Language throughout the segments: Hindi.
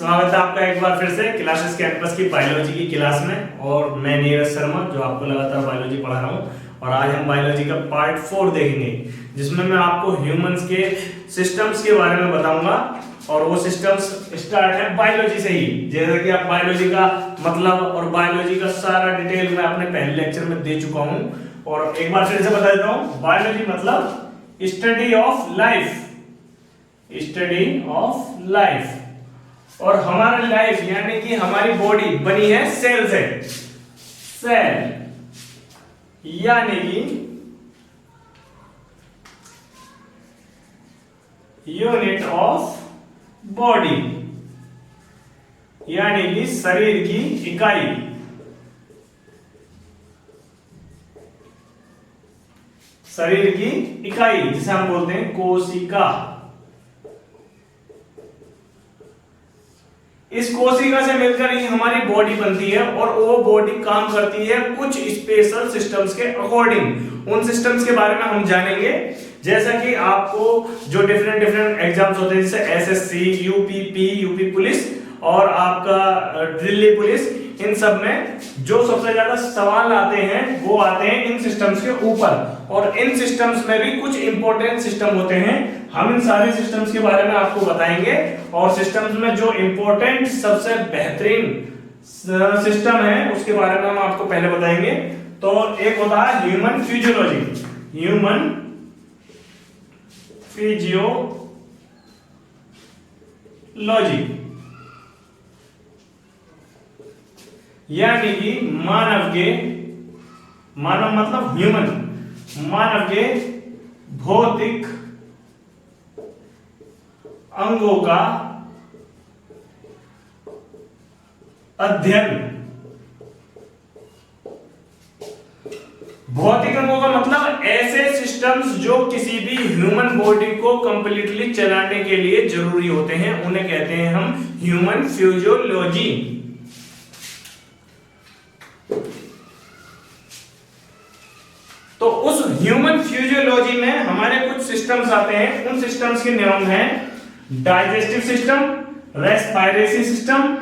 स्वागत है आपका एक बार फिर से क्लासेस कैंपस की बायोलॉजी की क्लास में। और मैं नीरज शर्मा जो आपको लगातार बायोलॉजी पढ़ा रहा हूँ। और आज हम बायोलॉजी का पार्ट 4 देखेंगे, जिसमें मैं आपको ह्यूमंस के सिस्टम्स के बारे में बताऊंगा। और वो सिस्टम्स स्टार्ट है बायोलॉजी से ही। जैसे कि आप बायोलॉजी का मतलब और बायोलॉजी का सारा डिटेल मैं अपने पहले लेक्चर में दे चुका हूँ। और एक बार फिर से बता देता हूँ, बायोलॉजी मतलब study of life, study of life. और हमारा लाइफ यानी कि हमारी बॉडी बनी है सेल से। सेल यानी कि यूनिट ऑफ बॉडी, यानी कि शरीर की इकाई। शरीर की इकाई जिसे हम बोलते हैं कोशिका। इस कोशिका से मिलकर ही हमारी बॉडी बनती है और वो बॉडी काम करती है कुछ स्पेशल सिस्टम्स के अकॉर्डिंग। उन सिस्टम्स के बारे में हम जानेंगे। जैसा कि आपको जो डिफरेंट एग्जाम्स होते हैं, जैसे एसएससी, यूपी पुलिस और आपका दिल्ली पुलिस, इन सब में जो सबसे ज्यादा सवाल आते हैं वो आते हैं इन सिस्टम्स के ऊपर। और इन सिस्टम्स में भी कुछ इंपॉर्टेंट सिस्टम होते हैं। हम इन सारे सिस्टम्स के बारे में आपको बताएंगे। और सिस्टम्स में जो इंपॉर्टेंट सबसे बेहतरीन सिस्टम है उसके बारे में हम आपको पहले बताएंगे। तो एक होता है ह्यूमन फिजियोलॉजी, ह्यूमन फिजियोलॉजी, यानी कि मानव मतलब ह्यूमन, मानव के भौतिक अंगों का अध्ययन। भौतिक अंगों का मतलब ऐसे सिस्टम्स जो किसी भी ह्यूमन बॉडी को कंप्लीटली चलाने के लिए जरूरी होते हैं, उन्हें कहते हैं हम ह्यूमन फिजियोलॉजी। तो उस ह्यूमन फिजियोलॉजी में हमारे कुछ सिस्टम्स आते हैं। उन सिस्टम्स के नाम हैं digestive system, respiratory system,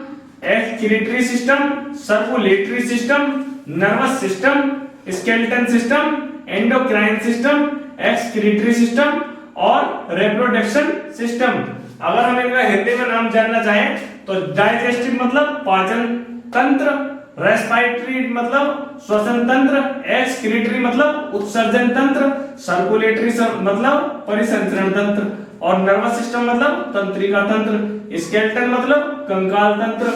excretory system, circulatory system, nervous system, skeleton system, endocrine system, excretory system और रिप्रोडक्शन सिस्टम। अगर हम इनका हिंदी में नाम जानना चाहें तो डाइजेस्टिव मतलब पाचन तंत्र, रेस्पिरेटरी मतलब श्वसन तंत्र, एक्सक्रीटरी मतलब उत्सर्जन तंत्र, सर्कुलेटरी मतलब परिसंचरण तंत्र और नर्वस सिस्टम मतलब तंत्रिका तंत्र, स्केलेटन मतलब कंकाल तंत्र,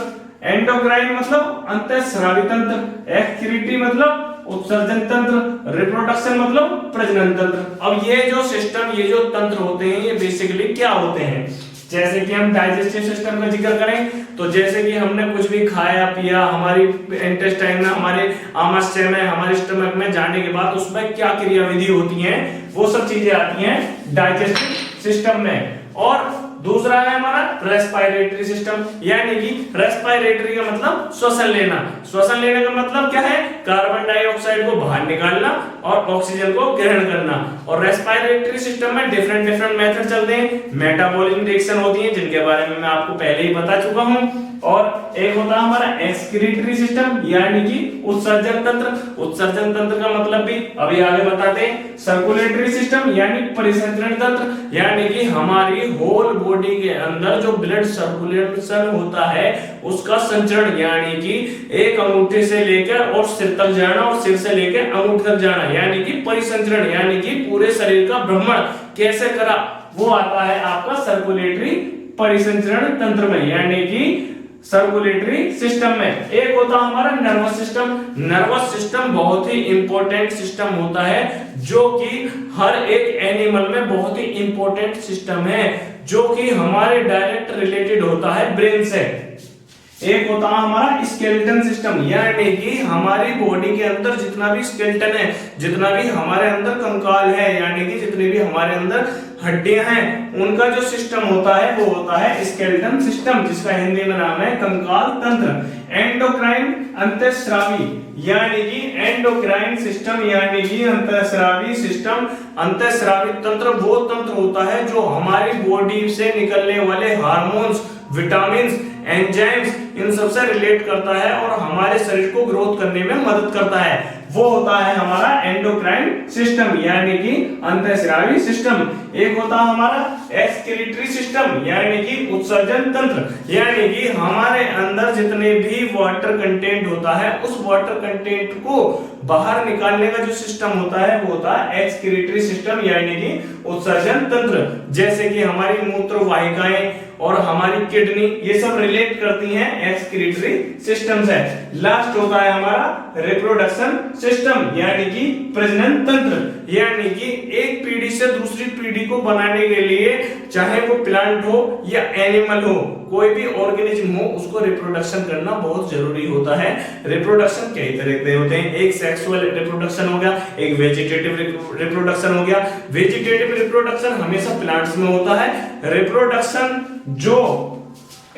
एंडोक्राइन मतलब अंतःस्रावी तंत्र, एक्सक्रीटरी मतलब उत्सर्जन तंत्र, रिप्रोडक्शन मतलब प्रजनन तंत्र। अब ये जो सिस्टम, ये जो तंत्र होते हैं, ये बेसिकली क्या होते हैं? जैसे कि हम डाइजेस्टिव सिस्टम का जिक्र करें तो जैसे कि हमने कुछ भी खाया पिया, हमारी इंटेस्टाइन में, हमारे आमाशय में, हमारे स्टमक में जाने के बाद उसमें क्या क्रियाविधि होती हैं, वो सब चीजें आती हैं डाइजेस्टिव सिस्टम में। और दूसरा है हमारा रेस्पिरेटरी सिस्टम, यानी कि रेस्पिरेटरी का मतलब श्वसन लेना। श्वसन लेने का मतलब क्या है? कार्बन डाइऑक्साइड को बाहर निकालना और ऑक्सीजन को ग्रहण करना। और रेस्पिरेटरी सिस्टम में डिफरेंट मेथड चलते हैं। मेटाबॉलिक रिएक्शन होती है जिनके बारे में मैं आपको पहले ही बता चुका हूं। और एक होता है हमारा एक्सक्रीटरी सिस्टम, यानी कि उत्सर्जन तंत्र। उत्सर्जन तंत्र का मतलब भी अभी आगे बताते हैं। सर्कुलेटरी सिस्टम यानी परिसंचरण तंत्र, यानी कि हमारी होल बॉडी के अंदर जो ब्लड सर्कुलेशन होता है उसका संचरण, यानी कि एक अंगूठे से लेकर और सिर तक जाना और सिर से लेकर अंगूठे तक जाना, यानी कि परिसंचरण, यानी कि पूरे शरीर का भ्रमण कैसे करा, वो आता है आपका सर्कुलेटरी परिसंचरण तंत्र में, यानी कि सर्कुलेटरी सिस्टम में। एक होता हमारा नर्वस सिस्टम। नर्वस सिस्टम बहुत ही इंपॉर्टेंट सिस्टम होता है, जो कि हर एक एनिमल में बहुत ही इंपॉर्टेंट सिस्टम है, जो कि हमारे डायरेक्ट रिलेटेड होता है ब्रेन से। एक होता है हमारा स्केलेटन सिस्टम, यानी कि हमारी बॉडी के अंदर जितना भी स्केलेटन है, जितना भी हमारे अंदर कंकाल है, यानी कि जितने भी हमारे अंदर हड्डियां हैं उनका जो सिस्टम होता है वो होता है स्केलेटन सिस्टम, जिसका हिंदी में नाम है कंकाल तंत्र। एंडोक्राइन अंतःस्रावी यानी कि एंडोक्राइन सिस्टम यानी कि अंतःस्रावी सिस्टम, अंतःस्रावी तंत्र वो तंत्र होता है जो हमारी बॉडी से निकलने वाले हार्मोन्स, विटामिन्स, एंजाइम्स इन सब से रिलेट करता है और हमारे शरीर को ग्रोथ करने में मदद करता है। वो होता है हमारा एंडोक्राइन सिस्टम यानी कि अंतःस्रावी सिस्टम। एक होता है हमारा एक्सक्रीटरी सिस्टम यानी कि उत्सर्जन तंत्र, यानी कि हमारे अंदर जितने भी वाटर कंटेंट होता है उस वाटर कंटेंट को बाहर निकालने का जो सिस्टम होता है वो होता है एक्सक्रीटरी सिस्टम यानी कि उत्सर्जन तंत्र। जैसे कि हमारी मूत्र वाहिकाएं और हमारी किडनी ये सब रिलेट करती हैं एक्सक्रीटरी सिस्टम से। लास्ट होता है हमारा रिप्रोडक्शन सिस्टम यानी कि प्रजनन तंत्र, यानी कि एक पीढ़ी से दूसरी पीढ़ी को बनाने के लिए चाहे वो प्लांट हो या एनिमल हो, कोई भी ऑर्गेनिज्म हो, उसको रिप्रोडक्शन करना बहुत जरूरी होता है। रिप्रोडक्शन कई तरह के होते हैं, एक सेक्सुअल रिप्रोडक्शन हो गया, एक वेजिटेटिव रिप्रोडक्शन हो गया। वेजिटेटिव रिप्रोडक्शन हमेशा प्लांट्स में होता है, रिप्रोडक्शन जो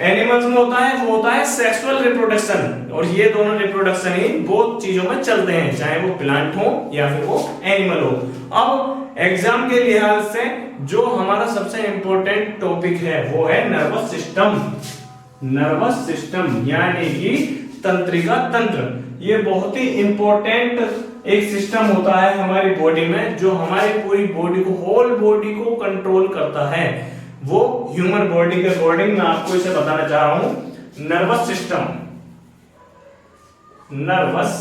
एनिमल्स में होता है वो होता है सेक्सुअल रिप्रोडक्शन, और ये दोनों रिप्रोडक्शन ही बहुत चीजों में चलते हैं, चाहे वो प्लांट हो या फिर वो एनिमल हो। अब एग्जाम के लिहाज से जो हमारा सबसे इंपॉर्टेंट टॉपिक है वो है नर्वस सिस्टम। नर्वस सिस्टम यानी कि तंत्रिका तंत्र, ये बहुत ही इंपॉर्टेंट एक सिस्टम होता है हमारी बॉडी में जो हमारी पूरी बॉडी को, होल बॉडी को कंट्रोल करता है। वो ह्यूमन बॉडी के अकॉर्डिंग मैं आपको इसे बताना चाह रहा हूं। नर्वस सिस्टम, नर्वस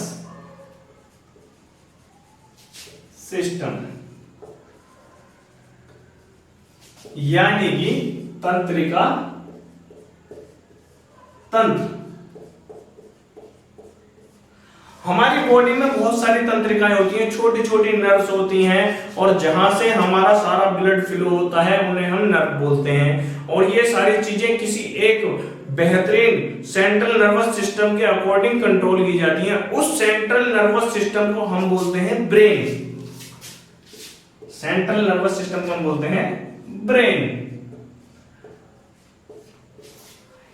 सिस्टम यानी कि तंत्रिका तंत्र। हमारी बॉडी में बहुत सारी तंत्रिकाएं होती हैं, छोटी छोटी नर्व्स होती हैं, और जहां से हमारा सारा ब्लड फ्लो होता है उन्हें हम नर्व बोलते हैं। और ये सारी चीजें किसी एक बेहतरीन सेंट्रल नर्वस सिस्टम के अकॉर्डिंग कंट्रोल की जाती हैं। उस सेंट्रल नर्वस सिस्टम को हम बोलते हैं ब्रेन। सेंट्रल नर्वस सिस्टम को हम बोलते हैं ब्रेन।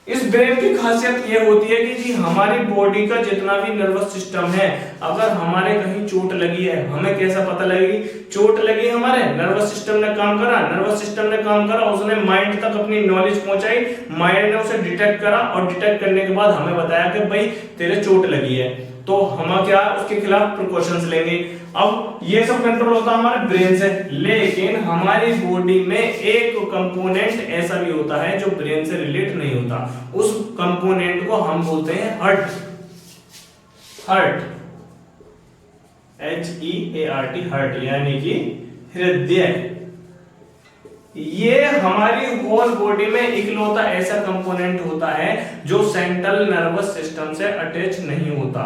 इस ब्रेन की खासियत यह होती है कि जी हमारी बॉडी का जितना भी नर्वस सिस्टम है, अगर हमारे कहीं चोट लगी है, हमें कैसा पता लगेगी? चोट लगी हमारे, नर्वस सिस्टम ने काम करा, नर्वस सिस्टम ने काम करा, उसने माइंड तक अपनी नॉलेज पहुंचाई, माइंड ने उसे डिटेक्ट करा, और डिटेक्ट करने के बाद हमें बताया कि भाई तेरे चोट लगी है, तो हम क्या उसके खिलाफ प्रिकॉशंस लेंगे। अब ये सब कंट्रोल होता है हमारे ब्रेन से, लेकिन हमारी बॉडी में एक कंपोनेंट ऐसा भी होता है जो ब्रेन से रिलेट नहीं होता। उस कंपोनेंट को हम बोलते हैं हार्ट। हार्ट, HEART, हार्ट यानी कि हृदय। ये हमारी होल बॉडी में इकलौता ऐसा कंपोनेंट होता है जो सेंट्रल नर्वस सिस्टम से अटैच नहीं होता।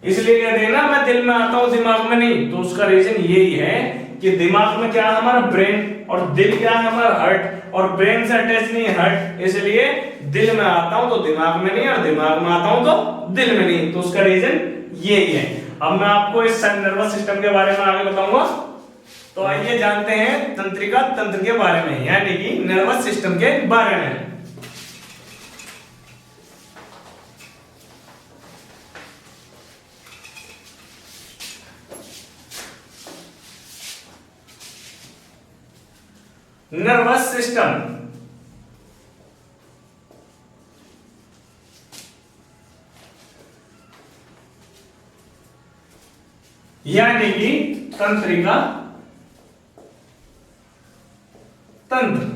इसलिए कहते हैं ना मैं दिल में आता हूं दिमाग में नहीं, तो उसका रीजन यही है कि दिमाग में क्या है हमारा ब्रेन, और दिल क्या है हमारा हार्ट, और ब्रेन से अटैच नहीं है हार्ट, इसलिए दिल में आता हूं तो दिमाग में नहीं, और दिमाग में आता हूं तो दिल में नहीं, तो उसका रीजन यही है। अब मैं आपको इस नर्वस सिस्टम के बारे में आगे बताऊंगा, तो आइए जानते हैं तंत्रिका तंत्र के बारे में, यानी कि नर्वस सिस्टम के बारे में। नर्वस सिस्टम यानी कि तंत्रिका तंत्र।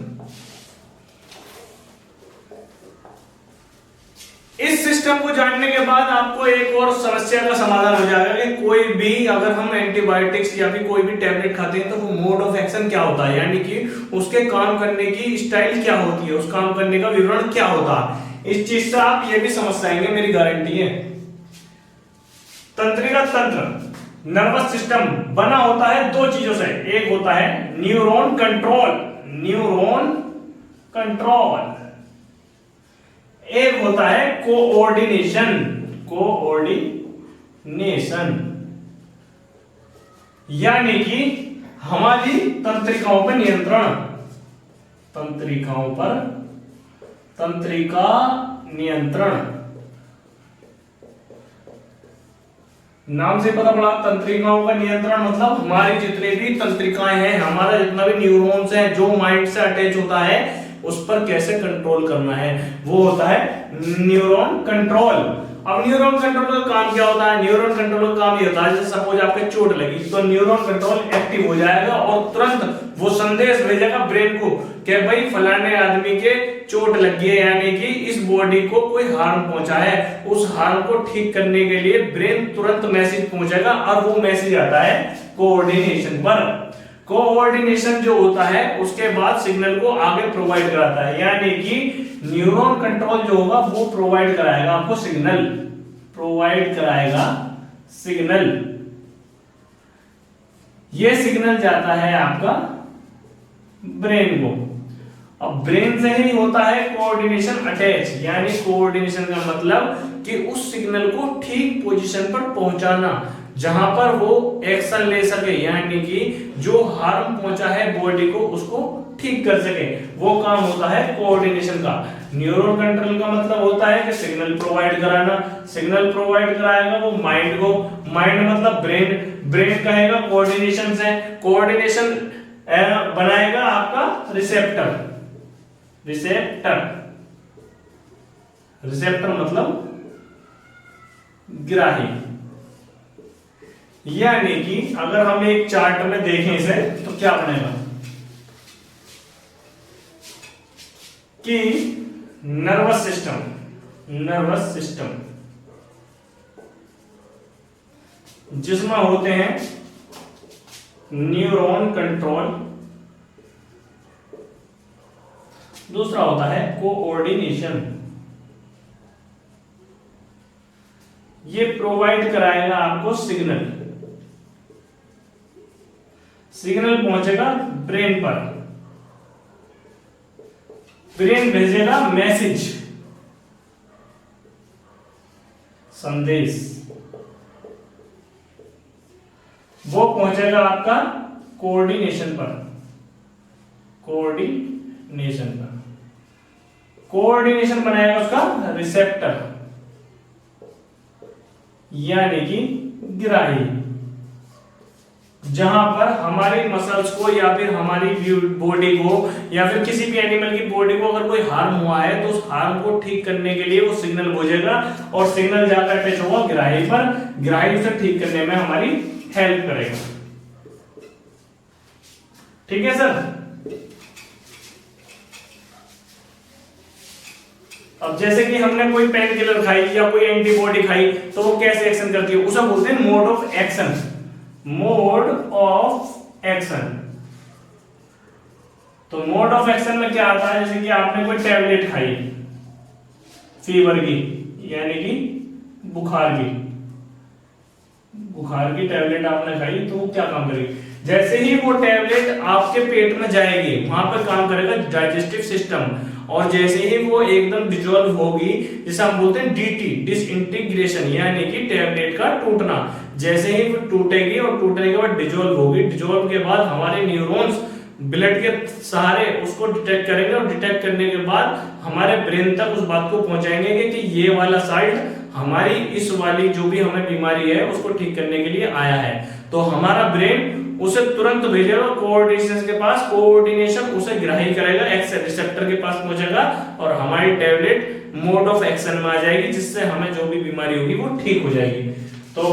इस सिस्टम को जानने के बाद आपको एक और समस्या का समाधान हो जाएगा कि कोई भी अगर हम एंटीबायोटिक्स या फिर कोई भी टैबलेट खाते हैं तो वो मोड ऑफ एक्शन क्या होता है, यानी कि उसके काम करने की स्टाइल क्या होती है, उस काम करने का विवरण क्या होता है। इस चीज से आप ये भी समझ जाएंगे, मेरी गारंटी है। तंत्रिका तंत्र नर्वस सिस्टम बना होता है दो चीजों से, एक होता है न्यूरॉन कंट्रोल, न्यूरॉन कंट्रोल, एक होता है कोऑर्डिनेशन, कोऑर्डिनेशन। यानी कि हमारी तंत्रिकाओं पर नियंत्रण, तंत्रिकाओं पर, तंत्रिका नियंत्रण, नाम से पता पड़ा तंत्रिकाओं का नियंत्रण मतलब हमारी जितने भी तंत्रिकाएं हैं, हमारा जितना भी न्यूरॉन्स है जो माइंड से अटैच होता है उस पर कैसे कंट्रोल करना है, वो होता है न्यूरॉन कंट्रोल। अब न्यूरॉन कंट्रोल का काम क्या होता है? न्यूरॉन कंट्रोल का काम ये होता है जैसे सपोज आपके चोट लगी तो न्यूरॉन कंट्रोल एक्टिव हो जाएगा और तुरंत वो संदेश भेजेगा ब्रेन को कि भाई फलाने आदमी के चोट लगी है, यानी कि इस बॉडी को कोई हार्म पहुंचा है। उस हार्म को ठीक करने के लिए ब्रेन तुरंत मैसेज पहुंचेगा और वो मैसेज आता है कोऑर्डिनेशन पर। कोऑर्डिनेशन जो होता है उसके बाद सिग्नल को आगे प्रोवाइड कराता है, यानी कि न्यूरॉन कंट्रोल जो होगा वो प्रोवाइड कराएगा आपको सिग्नल, प्रोवाइड कराएगा सिग्नल। ये सिग्नल जाता है आपका ब्रेन को। अब ब्रेन से ही होता है कोऑर्डिनेशन अटैच, यानी कोऑर्डिनेशन का मतलब कि उस सिग्नल को ठीक पोजीशन पर पहुंचाना जहां पर वो एक्शन ले सके, यानी कि जो हार्म पहुंचा है बॉडी को उसको ठीक कर सके, वो काम होता है कोऑर्डिनेशन का। न्यूरॉन कंट्रोल का मतलब होता है कि सिग्नल प्रोवाइड कराना, सिग्नल प्रोवाइड कराएगा वो माइंड को, माइंड मतलब ब्रेन, ब्रेन कहेगा कोऑर्डिनेशन से, कोऑर्डिनेशन बनाएगा आपका रिसेप्टर, रिसेप्टर, रिसेप्टर मतलब ग्राही। यानी कि अगर हम एक चार्ट में देखें इसे तो क्या बनेगा कि नर्वस सिस्टम, नर्वस सिस्टम जिसमें होते हैं न्यूरॉन कंट्रोल, दूसरा होता है कोऑर्डिनेशन। ये प्रोवाइड कराएगा आपको सिग्नल, सिग्नल पहुंचेगा ब्रेन पर, ब्रेन भेजेगा मैसेज, संदेश, वो पहुंचेगा आपका कोऑर्डिनेशन पर, कोऑर्डिनेशन पर, कोऑर्डिनेशन बनाएगा उसका रिसेप्टर यानी कि ग्राही, जहां पर हमारी मसल्स को या फिर हमारी बॉडी को या फिर किसी भी एनिमल की बॉडी को अगर कोई हार्म हुआ है तो उस हार्म को ठीक करने के लिए वो सिग्नल भेजेगा और सिग्नल जाकर अटैच होगा ग्राही पर, ग्राही उसे ठीक करने में हमारी हेल्प करेगा। ठीक है सर। अब जैसे कि हमने कोई पेन किलर खाई या कोई एंटीबॉडी खाई तो वो कैसे एक्शन करती है, उसे बोलते हैं mode of action, mode of action. तो मोड ऑफ एक्शन में क्या आता है, जैसे कि आपने कोई टैबलेट खाई फीवर की, यानी कि बुखार की, बुखार की टैबलेट आपने खाई तो वो क्या काम करेगी, जैसे ही वो टैबलेट आपके पेट में जाएगी वहां पर काम करेगा डाइजेस्टिव सिस्टम, और जैसे ही वो एकदम डिजोल्व होगी, जिसे हम बोलते हैं डीटी, डिसइंटीग्रेशन, यानी कि टैबलेट का टूटना, जैसे ही वो टूटेगी और टूटने के बाद डिजोल्व होगी, डिजोल्व के बाद हमारे न्यूरॉन्स ब्लड के सहारे उसको डिटेक्ट करेंगे और डिटेक्ट करने के बाद हमारे ब्रेन तक उस बात को पहुंचाएंगे कि ये वाला साइड हमारी इस वाली जो भी हमें बीमारी है उसको ठीक करने के लिए आया है। तो हमारा ब्रेन उसे तुरंत भेजेगा कोऑर्डिनेशन के पास, कोऑर्डिनेशन उसे ग्राही करेगा, एक्शन रिसेप्टर के पास पहुंचेगा और हमारी टैबलेट मोड ऑफ एक्शन में आ जाएगी, जिससे हमें जो भी बीमारी होगी वो ठीक हो जाएगी। तो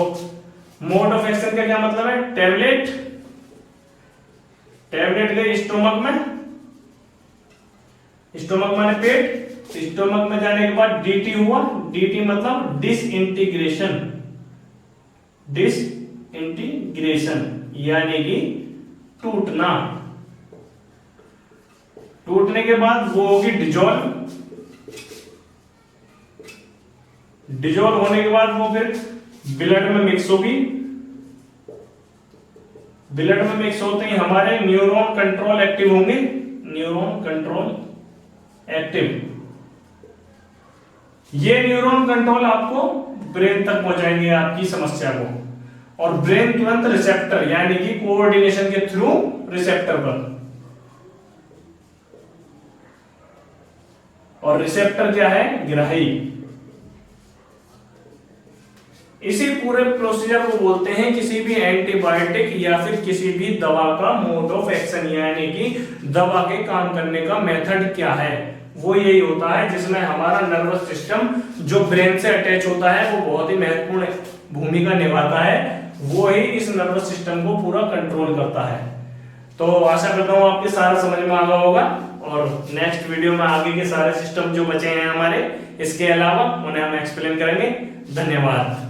मोड ऑफ एक्शन का क्या मतलब है, टैबलेट, टैबलेट गई स्टोमक में, स्टोमक माने पेट, स्टोमक में जाने के बाद डीटी हुआ, डीटी मतलब डिसइंटीग्रेशन, डिसइंटीग्रेशन यानी कि टूटना, टूटने के बाद वो होगी डिजोल्व, डिजोल्व होने के बाद वो फिर ब्लड में मिक्स होगी, ब्लड में मिक्स होते ही हमारे न्यूरॉन कंट्रोल एक्टिव होंगे, न्यूरॉन कंट्रोल एक्टिव, ये न्यूरॉन कंट्रोल आपको ब्रेन तक पहुंचाएंगे आपकी समस्या को, और ब्रेन तुरंत रिसेप्टर यानी कि कोऑर्डिनेशन के थ्रू रिसेप्टर पर, और रिसेप्टर क्या है, ग्राही। इसी पूरे प्रोसीजर को बोलते हैं किसी भी एंटीबायोटिक या फिर किसी भी दवा का मोड ऑफ एक्शन, यानी कि दवा के काम करने का मेथड क्या है, वो यही होता है जिसमें हमारा नर्वस सिस्टम जो ब्रेन से अटैच होता है वो बहुत ही महत्वपूर्ण भूमिका निभाता है, वो ही इस नर्वस सिस्टम को पूरा कंट्रोल करता है। तो आशा करता हूँ आपके सारा समझ में आ गया होगा, और नेक्स्ट वीडियो में आगे के सारे सिस्टम जो बचे हैं हमारे इसके अलावा उन्हें हम एक्सप्लेन करेंगे। धन्यवाद।